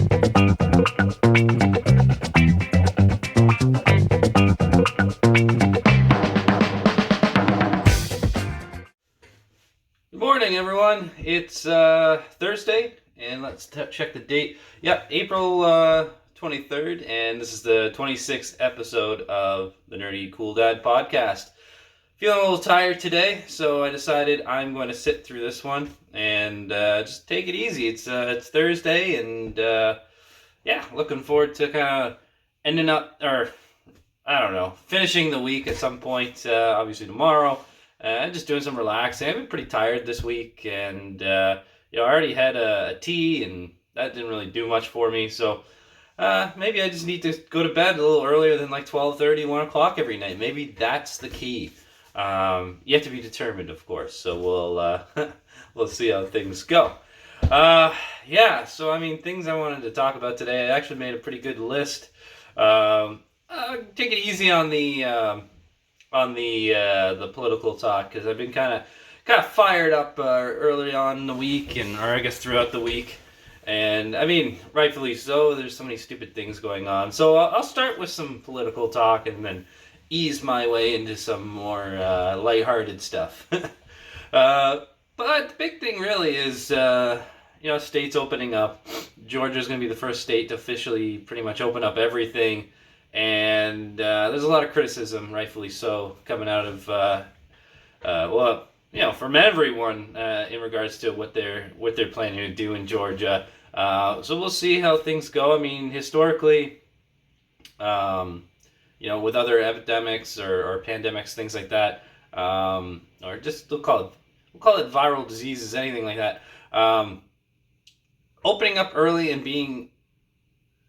Good morning, everyone. It's Thursday, and let's check the date. Yep, April 23rd, and this is the 26th episode of the Nerdy Cool Dad podcast. Feeling a little tired today, so I decided I'm going to sit through this one and just take it easy. It's Thursday, and yeah, looking forward to kind of ending up, or I don't know, finishing the week at some point. Obviously tomorrow. Just doing some relaxing. I've been pretty tired this week, and I already had a tea, and that didn't really do much for me. So maybe I just need to go to bed a little earlier than like 12:30, 1 o'clock every night. Maybe that's the key. You have to be determined, of course. So we'll see how things go. Yeah. So I mean, things I wanted to talk about today. I actually made a pretty good list. Take it easy on the political talk, because I've been kind of fired up early on in the week, or I guess throughout the week, and I mean rightfully so. There's so many stupid things going on, so I'll start with some political talk and then ease my way into some more lighthearted stuff. But the big thing really is states opening up. Georgia's going to be the first state to officially pretty much open up everything. And there's a lot of criticism, rightfully so, coming out of from everyone in regards to what they're planning to do in Georgia. So we'll see how things go. I mean, historically, with other epidemics or pandemics, things like that, or just we'll call it viral diseases, anything like that. Opening up early and being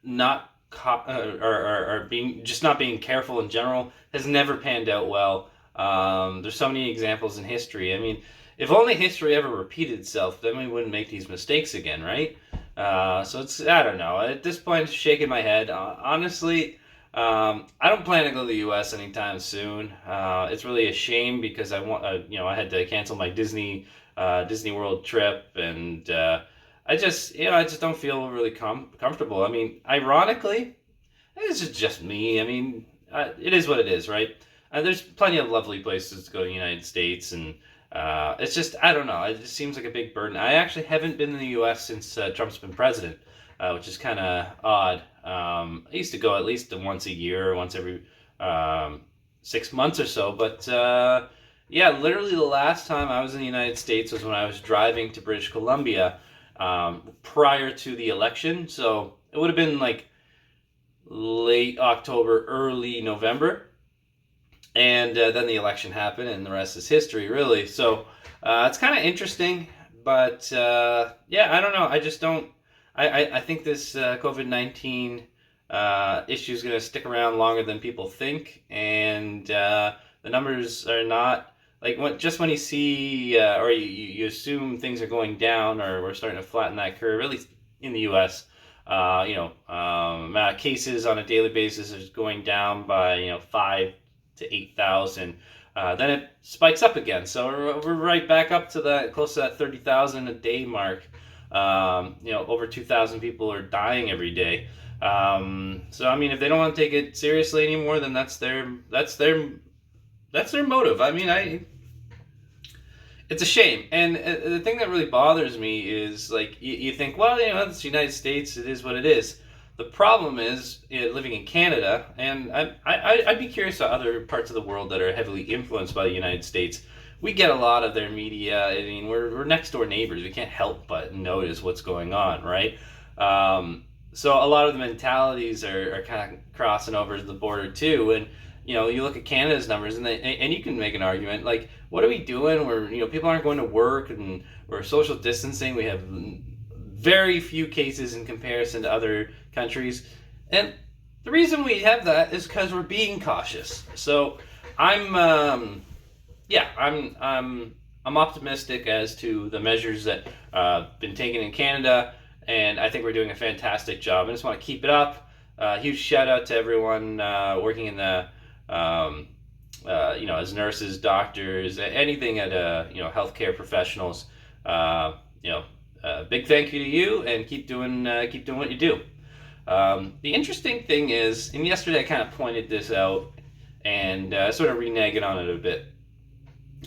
not or being just not being careful in general has never panned out well. There's so many examples in history. I mean, if only history ever repeated itself, then we wouldn't make these mistakes again, right? So I don't know. At this point, I'm shaking my head. Honestly, I don't plan to go to the U.S. anytime soon. It's really a shame because I had to cancel my Disney World trip, and I just don't feel really comfortable. I mean, ironically, this is just me. I mean, it is what it is, right? There's plenty of lovely places to go in the United States, and it's just, I don't know. It just seems like a big burden. I actually haven't been in the U.S. since Trump's been president, which is kind of odd. I used to go at least once a year, or once every 6 months or so, but yeah, literally the last time I was in the United States was when I was driving to British Columbia prior to the election. So it would have been like late October, early November. And then the election happened, and the rest is history, really. So it's kind of interesting, but yeah, I don't know. I just don't. I think this COVID-19 issue is going to stick around longer than people think, and the numbers are not. Like when you see or you assume things are going down, or we're starting to flatten that curve, at least in the U.S., amount of cases on a daily basis is going down by 5,000 to 8,000. Then it spikes up again, so we're right back up to that, close to that 30,000 a day mark. Over 2,000 people are dying every day. So I mean, if they don't want to take it seriously anymore, then that's their motive. I mean, it's a shame. And the thing that really bothers me is, like, you think, well, it's the United States, it is what it is. The problem is, living in Canada, and I'd be curious about other parts of the world that are heavily influenced by the United States. We get a lot of their media. I mean, we're next door neighbors. We can't help but notice what's going on, right? So a lot of the mentalities are kind of crossing over to the border too, and you look at Canada's numbers, and you can make an argument like, what are we doing? Where people aren't going to work, and we're social distancing. We have very few cases in comparison to other countries, and the reason we have that is because we're being cautious. So I'm optimistic as to the measures that been taken in Canada, and I think we're doing a fantastic job. I just want to keep it up. Huge shout out to everyone working in the as nurses, doctors, anything at healthcare professionals. big thank you to you, and keep doing what you do. The interesting thing is, and yesterday I kind of pointed this out and sort of reneged on it a bit.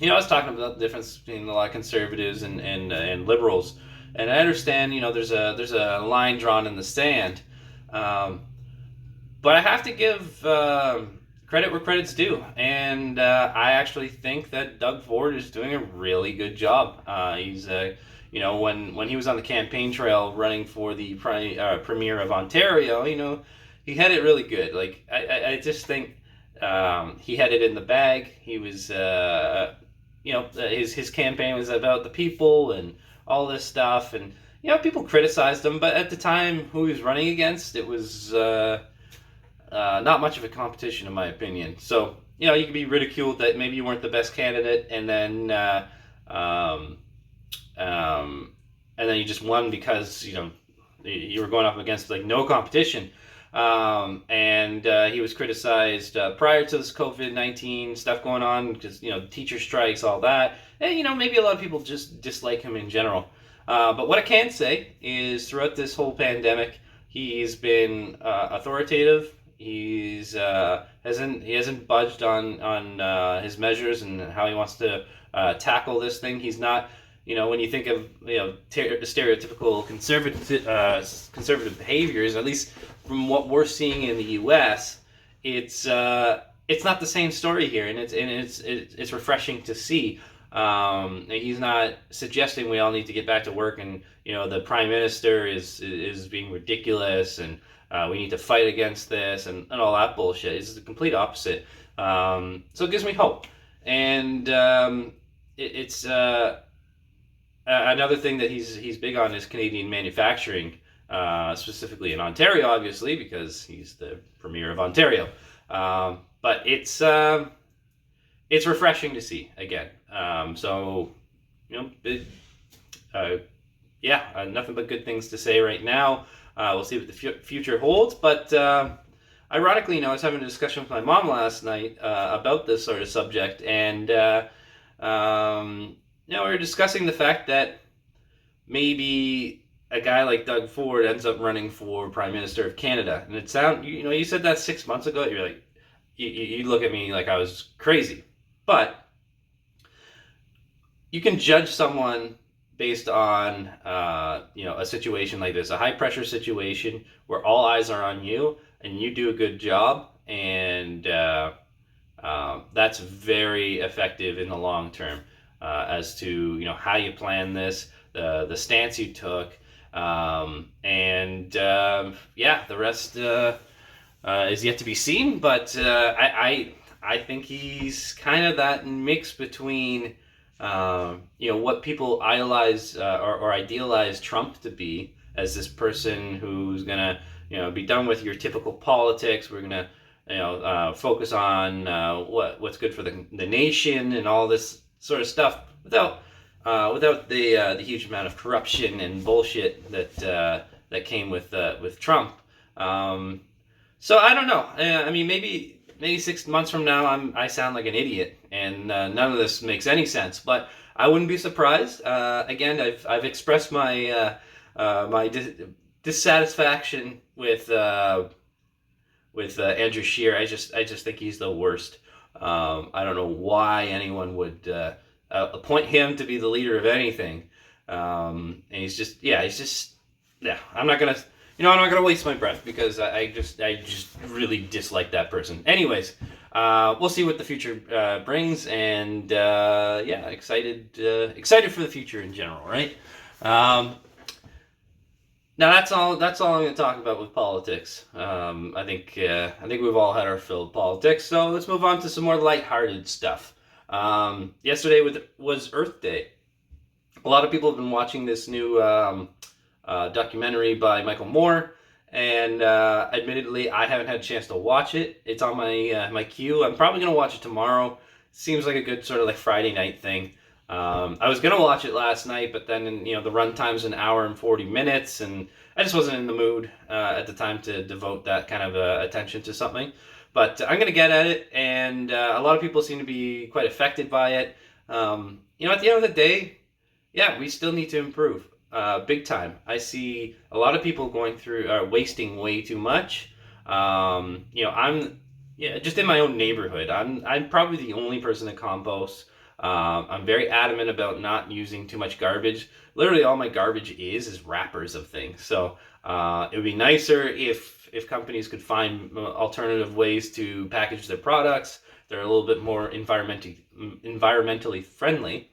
I was talking about the difference between a lot of conservatives and liberals, and I understand. There's a line drawn in the sand, um, but I have to give credit where credit's due, and I actually think that Doug Ford is doing a really good job. He's when he was on the campaign trail running for the premier of Ontario, he had it really good. Like I just think he had it in the bag. He was his campaign was about the people and all this stuff, and people criticized him, but at the time who he was running against, it was not much of a competition in my opinion. So you can be ridiculed that maybe you weren't the best candidate, and then you just won because you were going up against like no competition. And he was criticized prior to this COVID-19 stuff going on because teacher strikes, all that, and maybe a lot of people just dislike him in general. But what I can say is throughout this whole pandemic, he's been authoritative. He hasn't budged on his measures and how he wants to tackle this thing. He's not. When you think of stereotypical conservative behaviors, at least from what we're seeing in the U.S., it's not the same story here, and it's refreshing to see. He's not suggesting we all need to get back to work, and the prime minister is being ridiculous, and we need to fight against this and all that bullshit. It's the complete opposite. So it gives me hope, and it's. Another thing that he's big on is Canadian manufacturing, specifically in Ontario, obviously, because he's the premier of Ontario. But it's refreshing to see again. Nothing but good things to say right now. We'll see what the future holds. But ironically, I was having a discussion with my mom last night about this sort of subject, and we were discussing the fact that maybe a guy like Doug Ford ends up running for Prime Minister of Canada. And you said that 6 months ago. You're like, you look at me like I was crazy. But you can judge someone based on, a situation like this, a high pressure situation where all eyes are on you and you do a good job. And that's very effective in the long term. As to how you plan this, the stance you took, the rest is yet to be seen. But I think he's kind of that mix between what people idolize or idealize Trump to be as this person who's gonna be done with your typical politics. We're gonna focus on what's good for the nation and all this sort of stuff without the huge amount of corruption and bullshit that came with Trump. So I don't know. Maybe 6 months from now I sound like an idiot and none of this makes any sense. But I wouldn't be surprised. Again, I've expressed my dissatisfaction with Andrew Scheer. I just think he's the worst. I don't know why anyone would appoint him to be the leader of anything. And I'm not gonna waste my breath because I just really dislike that person. Anyways, we'll see what the future brings, and excited for the future in general, right? Now that's all I'm going to talk about with politics. I think we've all had our fill of politics, so let's move on to some more lighthearted stuff. Yesterday was Earth Day. A lot of people have been watching this new documentary by Michael Moore, and admittedly, I haven't had a chance to watch it. It's on my queue. I'm probably going to watch it tomorrow. Seems like a good sort of like Friday night thing. I was gonna watch it last night, but then the runtime's an hour and 40 minutes, and I just wasn't in the mood at the time to devote that kind of attention to something. But I'm gonna get at it, and a lot of people seem to be quite affected by it. At the end of the day, yeah, we still need to improve. big time. I see a lot of people going through wasting way too much. I'm yeah, just in my own neighborhood. I'm probably the only person that composts. I'm very adamant about not using too much garbage. Literally, all my garbage is wrappers of things. So it would be nicer if companies could find alternative ways to package their products. They're a little bit more environmentally friendly.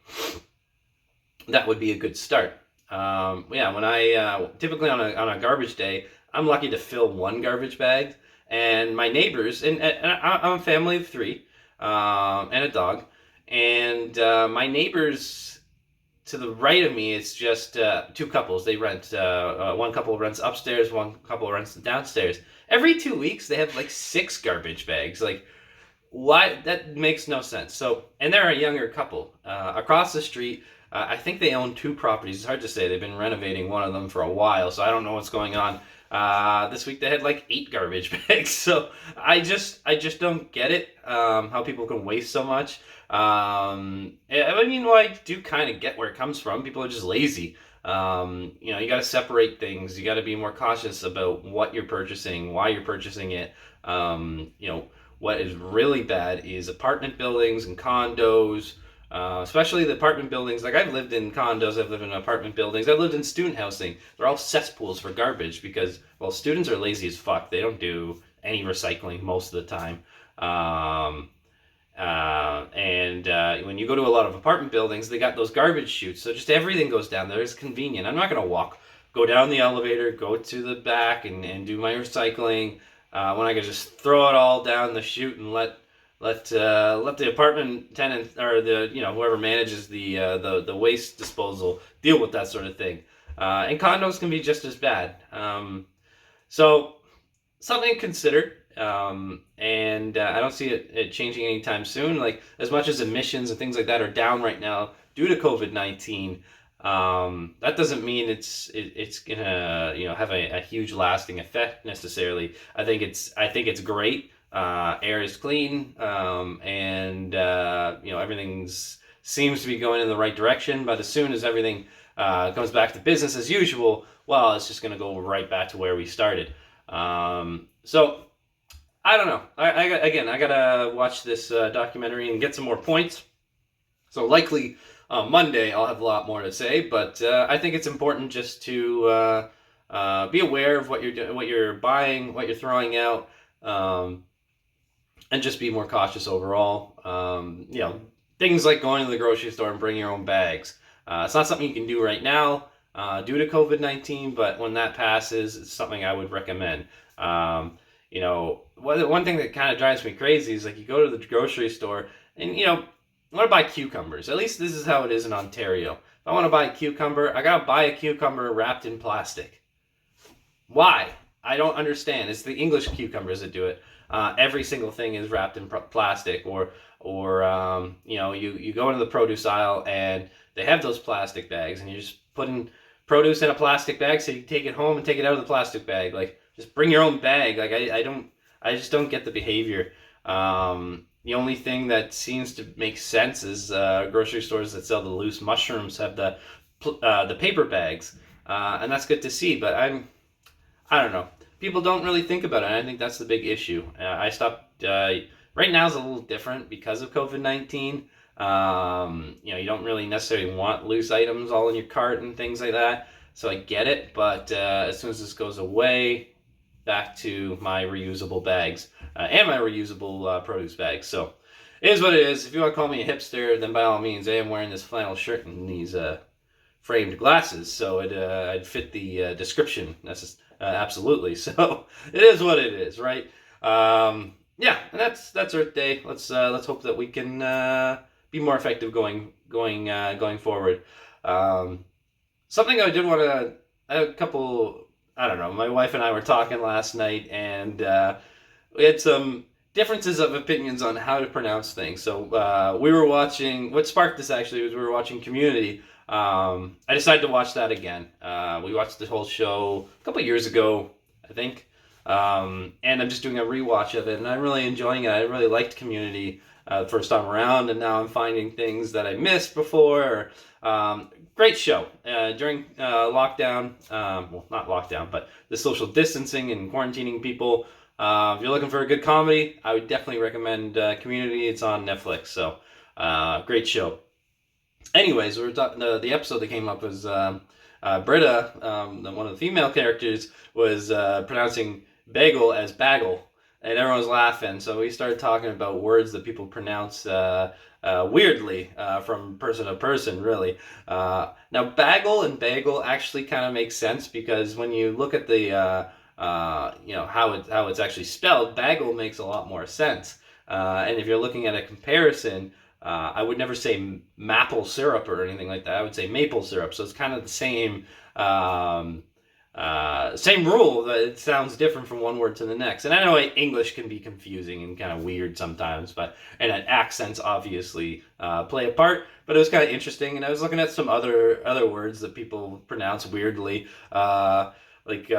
That would be a good start. Yeah, when I typically on a garbage day, I'm lucky to fill one garbage bag, and my neighbors and I'm a family of three, and a dog, and my neighbors to the right of me, it's just two couples. They rent. One couple rents upstairs, one couple rents downstairs. Every 2 weeks, they have like 6 garbage bags. Like, why? That makes no sense. So, and they're a younger couple. Across the street, I think they own 2 properties. It's hard to say. They've been renovating one of them for a while, so I don't know what's going on. This week they had like 8 garbage bags. So I just don't get it. How people can waste so much. I mean, well, I do kind of get where it comes from. People are just lazy. You got to separate things. You got to be more cautious about what you're purchasing, why you're purchasing it. What is really bad is apartment buildings and condos, especially the apartment buildings. Like, I've lived in condos, I've lived in apartment buildings, I've lived in student housing. They're all cesspools for garbage because, well, students are lazy as fuck. They don't do any recycling most of the time. And when you go to a lot of apartment buildings, they got those garbage chutes, so just everything goes down there. It's convenient. I'm not going to go down the elevator, go to the back, and do my recycling. When I could just throw it all down the chute and let the apartment tenant or the whoever manages the waste disposal deal with that sort of thing. And condos can be just as bad. So something to consider. And I don't see it changing anytime soon. Like, as much as emissions and things like that are down right now due to COVID-19. That doesn't mean it's gonna have a huge lasting effect necessarily. I think it's great. Air is clean, and everything's seems to be going in the right direction. But as soon as everything comes back to business as usual, well, it's just gonna go right back to where we started. So I don't know. I gotta watch this documentary and get some more points. So likely Monday I'll have a lot more to say, but I think it's important just to be aware of what you're buying, what you're throwing out, and just be more cautious overall. Things like going to the grocery store and bring your own bags. It's not something you can do right now due to COVID-19, but when that passes, it's something I would recommend. One thing that kind of drives me crazy is, like, you go to the grocery store and I want to buy cucumbers. At least this is how it is in Ontario. If I want to buy a cucumber, I gotta buy a cucumber wrapped in plastic. Why? I don't understand. It's the English cucumbers that do it. Every single thing is wrapped in plastic, or you go into the produce aisle and they have those plastic bags, and you're just putting produce in a plastic bag, so you take it home and take it out of the plastic bag. Like, just bring your own bag. Like, I just don't get the behavior. The only thing that seems to make sense is grocery stores that sell the loose mushrooms have the paper bags, and that's good to see. But I don't know. People don't really think about it, and I think that's the big issue. I stopped. Right now is a little different because of COVID-19. You don't really necessarily want loose items all in your cart and things like that. So I get it, but as soon as this goes away, back to my reusable bags and my reusable produce bags. So it is what it is. If you want to call me a hipster, then by all means. I am wearing this flannel shirt and these framed glasses, so I'd fit the description. Absolutely. So it is what it is, right? Yeah, and that's Earth Day. Let's hope that we can be more effective going forward. Something I did want to a couple. I don't know. My wife and I were talking last night, and we had some differences of opinions on how to pronounce things. So we were watching. What sparked this actually was we were watching Community. I decided to watch that again. We watched the whole show a couple years ago, I think, and I'm just doing a rewatch of it, and I'm really enjoying it. I really liked Community. first time around, and now I'm finding things that I missed before. Great show. During lockdown, well, not lockdown, but the social distancing and quarantining people. If you're looking for a good comedy, I would definitely recommend Community. It's on Netflix, so great show. Anyways, we were talking. The episode that came up was Britta, one of the female characters, was pronouncing bagel as bagel, and everyone was laughing. So we started talking about words that people pronounce weirdly from person to person, really. Now, bagel and bagel actually kind of makes sense because when you look at the how it's actually spelled, bagel makes a lot more sense. And if you're looking at a comparison, I would never say maple syrup or anything like that. I would say maple syrup. So it's kind of the same rule, but it sounds different from one word to the next. And I know English can be confusing and kind of weird sometimes, and accents obviously play a part. But it was kind of interesting, and I was looking at some other words that people pronounce weirdly, like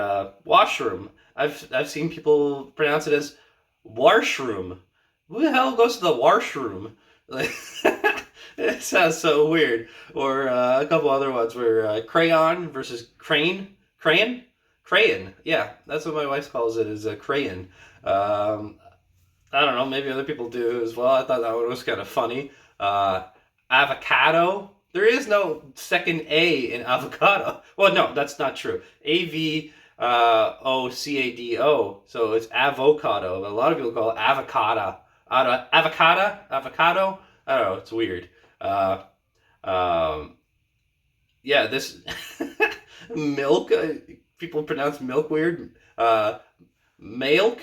washroom. I've seen people pronounce it as washroom. Who the hell goes to the washroom? Like, it sounds so weird. Or a couple other ones were crayon versus crayon. Yeah, that's what my wife calls it, is a crayon. I don't know, maybe other people do as well. I thought that one was kind of funny. Avocado. There is no second A in avocado. Well, no, that's not true. Avocado. So it's avocado. A lot of people call it avocado. Avocado. I don't know. It's weird. Yeah, this milk. People pronounce milk weird. Milk.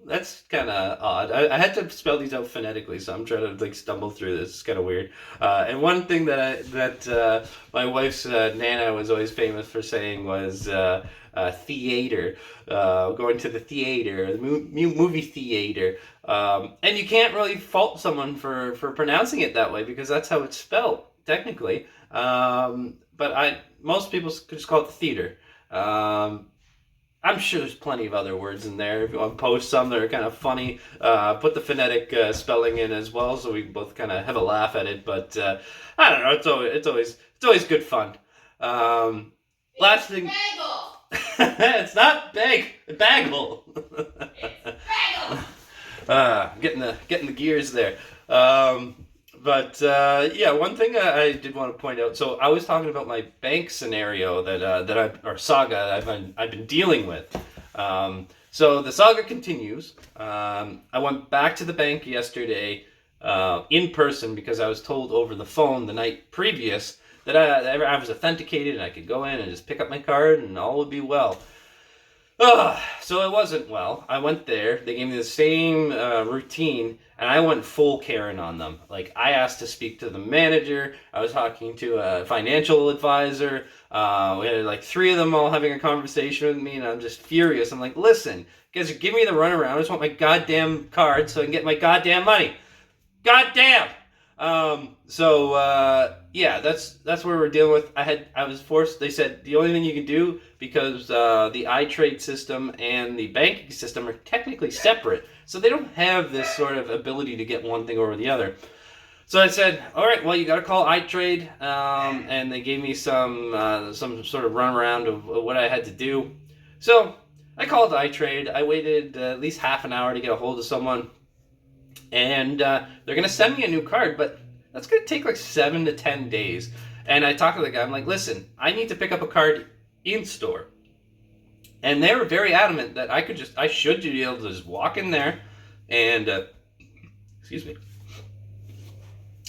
That's kind of odd. I had to spell these out phonetically, so I'm trying to stumble through this. It's kind of weird. And one thing that my wife's Nana was always famous for saying was theater. Going to the theater, the movie theater. And you can't really fault someone for pronouncing it that way because that's how it's spelled technically. But most people just call it the theater. I'm sure there's plenty of other words in there. If you want to post some that are kind of funny, put the phonetic spelling in as well, so we both kind of have a laugh at it. But I don't know. It's always good fun. Last thing. It's not bagel. It's bagel. Getting the gears there. Yeah, one thing I did want to point out. So I was talking about my bank scenario saga that I've been dealing with. So the saga continues. I went back to the bank yesterday in person because I was told over the phone the night previous that I was authenticated and I could go in and just pick up my card and all would be well. So it wasn't well. I went there. They gave me the same routine, and I went full Karen on them. Like, I asked to speak to the manager. I was talking to a financial advisor. We had three of them all having a conversation with me, and I'm just furious. I'm like, listen, you guys are giving me the runaround. I just want my goddamn card so I can get my goddamn money. Goddamn! Yeah, that's where we're dealing with. I was forced. They said the only thing you can do, because the iTrade system and the banking system are technically separate, so they don't have this sort of ability to get one thing over the other. So I said, all right, well, you got to call iTrade, and they gave me some sort of runaround of what I had to do. So I called iTrade. I waited at least half an hour to get a hold of someone. And they're going to send me a new card, but that's going to take 7 to 10 days. And I talked to the guy. I'm like, listen, I need to pick up a card in store. And they were very adamant that I should be able to just walk in there and, excuse me,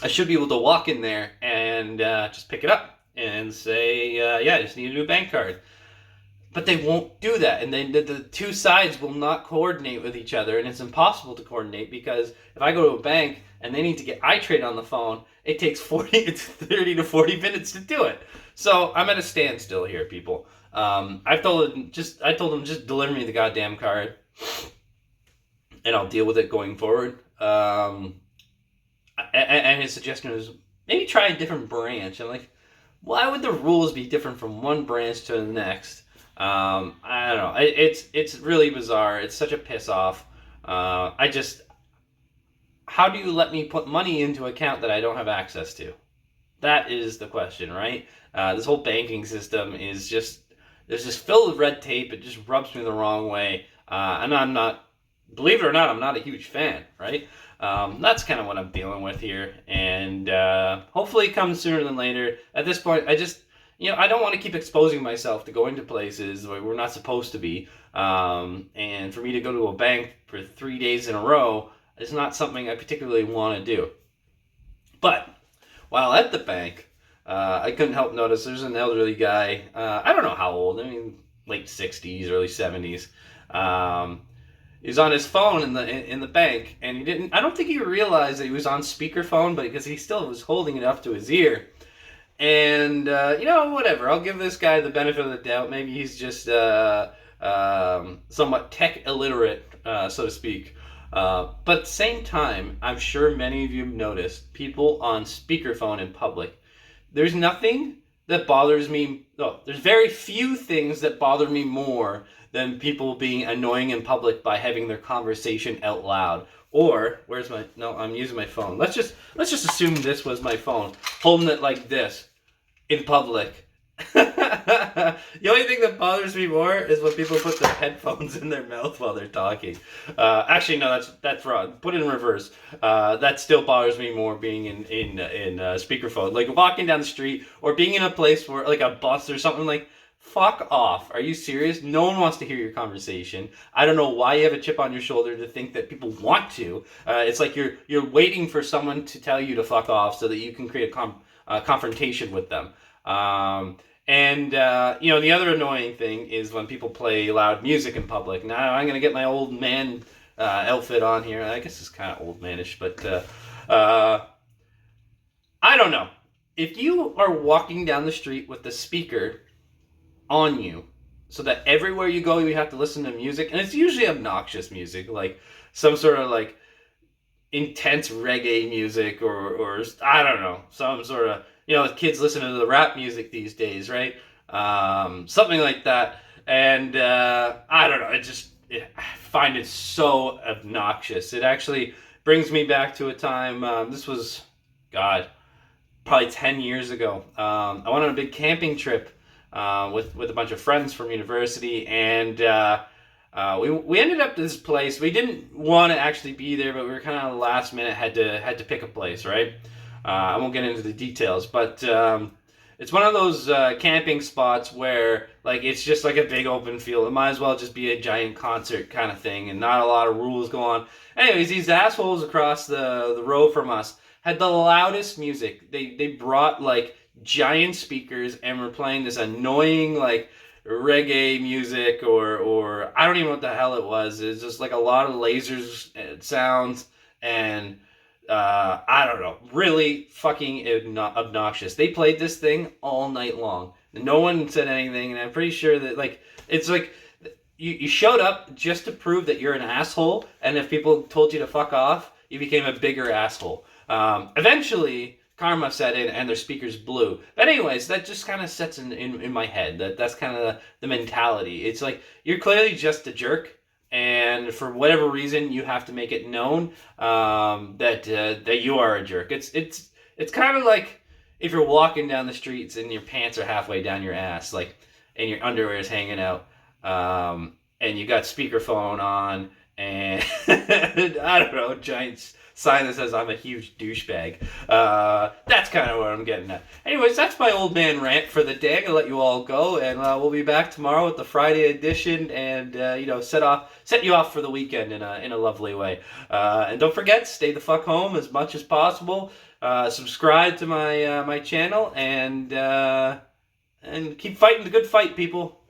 I should be able to walk in there and just pick it up and say, yeah, I just need a new bank card. But they won't do that, and then the two sides will not coordinate with each other, and it's impossible to coordinate because if I go to a bank and they need to get iTrade on the phone, it takes 30 to 40 minutes to do it. So I'm at a standstill here, people. I told them just deliver me the goddamn card, and I'll deal with it going forward. And his suggestion was maybe try a different branch. I'm like, why would the rules be different from one branch to the next? I don't know. It's really bizarre. It's such a piss off. how do you let me put money into an account that I don't have access to? That is the question, right? This whole banking system is just, there's just filled with red tape. It just rubs me the wrong way. And I'm not, believe it or not, I'm not a huge fan, right? That's kind of what I'm dealing with here. And hopefully it comes sooner than later. At this point, I just, I don't want to keep exposing myself to going to places where we're not supposed to be. And for me to go to a bank for 3 days in a row is not something I particularly want to do. But while at the bank, I couldn't help notice there's an elderly guy. I don't know how old. I mean, late 60s, early 70s. He's on his phone in the bank, and he didn't. I don't think he realized that he was on speakerphone, but because he still was holding it up to his ear. And whatever. I'll give this guy the benefit of the doubt. Maybe he's just somewhat tech illiterate, so to speak. But at the same time, I'm sure many of you have noticed people on speakerphone in public. There's nothing that bothers me. No, there's very few things that bother me more than people being annoying in public by having their conversation out loud. Or where's my? No, I'm using my phone. Let's just assume this was my phone, holding it like this in public. The only thing that bothers me more is when people put their headphones in their mouth while they're talking. Actually, no, that's wrong. Put it in reverse. That still bothers me more being in speakerphone, like walking down the street or being in a place where, like a bus or something. Like, fuck off. Are you serious? No one wants to hear your conversation. I don't know why you have a chip on your shoulder to think that people want to. It's like you're waiting for someone to tell you to fuck off so that you can create a confrontation with them. The other annoying thing is when people play loud music in public. Now I'm gonna get my old man outfit on here. I guess it's kind of old manish, but I don't know. If you are walking down the street with the speaker on you, so that everywhere you go you have to listen to music, and it's usually obnoxious music, like some sort of like intense reggae music, or I don't know, some sort of, kids listen to the rap music these days, right? Something like that. And I don't know, I find it so obnoxious. It actually brings me back to a time, this was, God, probably 10 years ago. I went on a big camping trip with a bunch of friends from university, and we ended up at this place. We didn't want to actually be there, but we were kind of last minute, had to pick a place, right? I won't get into the details, but it's one of those camping spots where, like, it's just like a big open field. It might as well just be a giant concert kind of thing, and not a lot of rules go on. Anyways, these assholes across the road from us had the loudest music. They brought like giant speakers and were playing this annoying like reggae music, or I don't even know what the hell it was. It's just like a lot of lasers sounds, and I don't know, really fucking obnoxious. They played this thing all night long. No one said anything, and I'm pretty sure that, like, it's like you showed up just to prove that you're an asshole, and if people told you to fuck off, you became a bigger asshole. Eventually, karma set in, and their speakers blew. But anyways, that just kind of sets in my head. That's kind of the mentality. It's like, you're clearly just a jerk, and for whatever reason, you have to make it known that you are a jerk. It's kind of like if you're walking down the streets and your pants are halfway down your ass, like, and your underwear is hanging out, and you got speakerphone on, and I don't know, giant sign that says I'm a huge douchebag. That's kind of what I'm getting at. Anyways, that's my old man rant for the day. I'm gonna let you all go, and we'll be back tomorrow with the Friday edition, and set you off for the weekend in a lovely way. And don't forget, stay the fuck home as much as possible. Subscribe to my channel, and keep fighting the good fight, people.